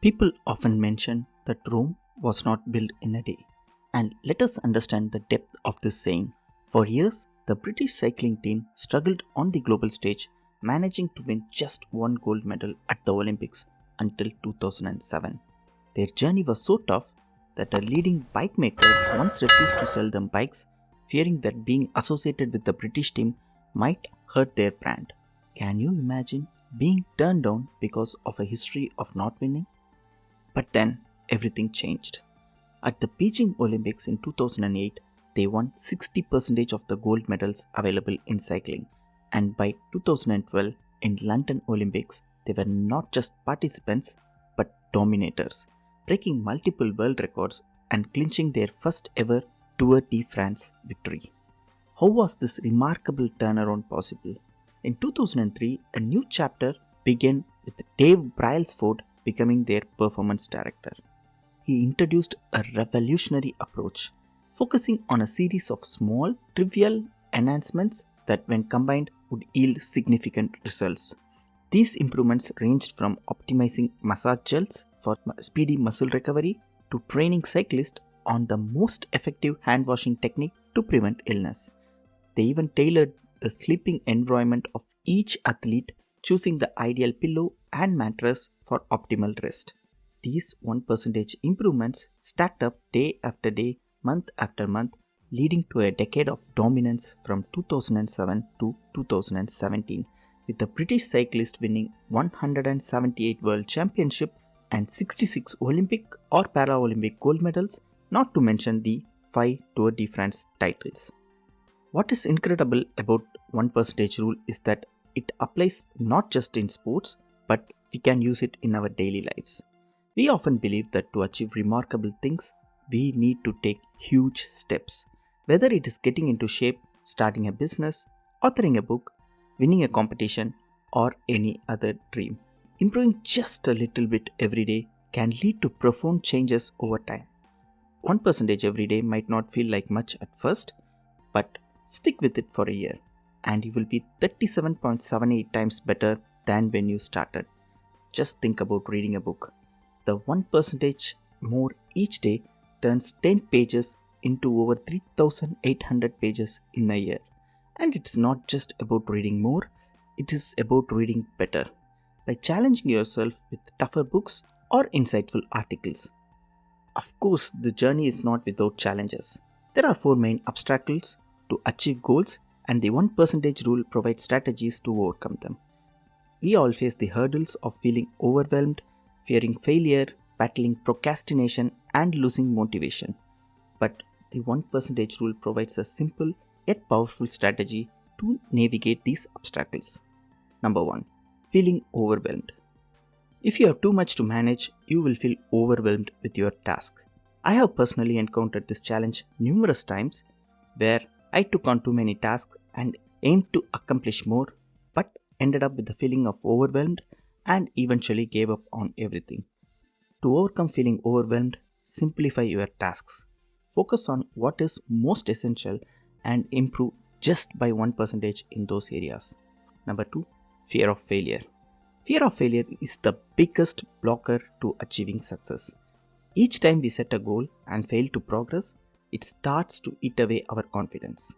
People often mention that Rome was not built in a day. And let us understand the depth of this saying. For years, the British cycling team struggled on the global stage, managing to win just one gold medal at the Olympics until 2007. Their journey was so tough that a leading bike maker once refused to sell them bikes, fearing that being associated with the British team might hurt their brand. Can you imagine being turned down because of a history of not winning? But then everything changed. At the Beijing Olympics in 2008, they won 60% of the gold medals available in cycling, and by 2012 in London Olympics, they were not just participants but dominators, breaking multiple world records and clinching their first ever Tour de France victory. How was this remarkable turnaround possible? In 2003, a new chapter began with Dave Brailsford becoming their performance director. He introduced a revolutionary approach, focusing on a series of small, trivial enhancements that, when combined, would yield significant results. These improvements ranged from optimizing massage gels for speedy muscle recovery to training cyclists on the most effective hand washing technique to prevent illness. They even tailored the sleeping environment of each athlete, choosing the ideal pillow and mattress for optimal rest. These 1% improvements stacked up day after day, month after month, leading to a decade of dominance from 2007 to 2017, with the British cyclist winning 178 World Championship and 66 Olympic or Paralympic gold medals, not to mention the 5 Tour de France titles. What is incredible about 1% rule is that it applies not just in sports, but we can use it in our daily lives. We often believe that to achieve remarkable things, we need to take huge steps. Whether it is getting into shape, starting a business, authoring a book, winning a competition, or any other dream. Improving just a little bit every day can lead to profound changes over time. 1% every day might not feel like much at first, but stick with it for a year and you will be 37.78 times better than when you started. Just think about reading a book. The 1% more each day turns 10 pages into over 3,800 pages in a year. And it's not just about reading more, it is about reading better by challenging yourself with tougher books or insightful articles. Of course, the journey is not without challenges. There are four main obstacles to achieve goals, and the 1% rule provides strategies to overcome them. We all face the hurdles of feeling overwhelmed, fearing failure, battling procrastination, and losing motivation. But the 1% rule provides a simple yet powerful strategy to navigate these obstacles. Number 1. Feeling overwhelmed. If you have too much to manage, you will feel overwhelmed with your task. I have personally encountered this challenge numerous times where I took on too many tasks and aimed to accomplish more, but ended up with the feeling of overwhelmed and eventually gave up on everything. To overcome feeling overwhelmed, simplify your tasks. Focus on what is most essential and improve just by 1% in those areas. Number 2. Fear of failure. Fear of failure is the biggest blocker to achieving success. Each time we set a goal and fail to progress, it starts to eat away our confidence.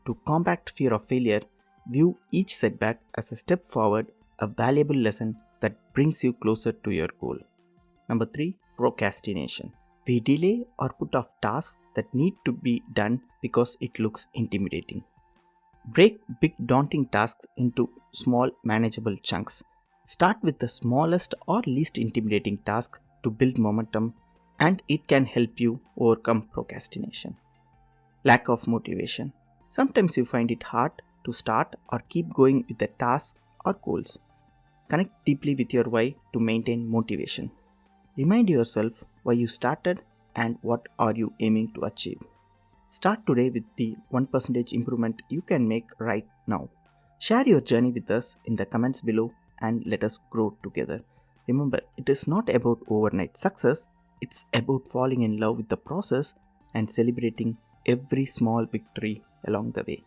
To combat fear of failure, view each setback as a step forward, a valuable lesson that brings you closer to your goal. Number 3. Procrastination. We delay or put off tasks that need to be done because it looks intimidating. Break big daunting tasks into small manageable chunks. Start with the smallest or least intimidating task to build momentum, and it can help you overcome procrastination. Lack of motivation. Sometimes you find it hard to start or keep going with the tasks or goals. Connect deeply with your why to maintain motivation. Remind yourself why you started and what are you aiming to achieve. Start today with the 1% improvement you can make right now. Share your journey with us in the comments below and let us grow together. Remember, it is not about overnight success, it's about falling in love with the process and celebrating every small victory along the way.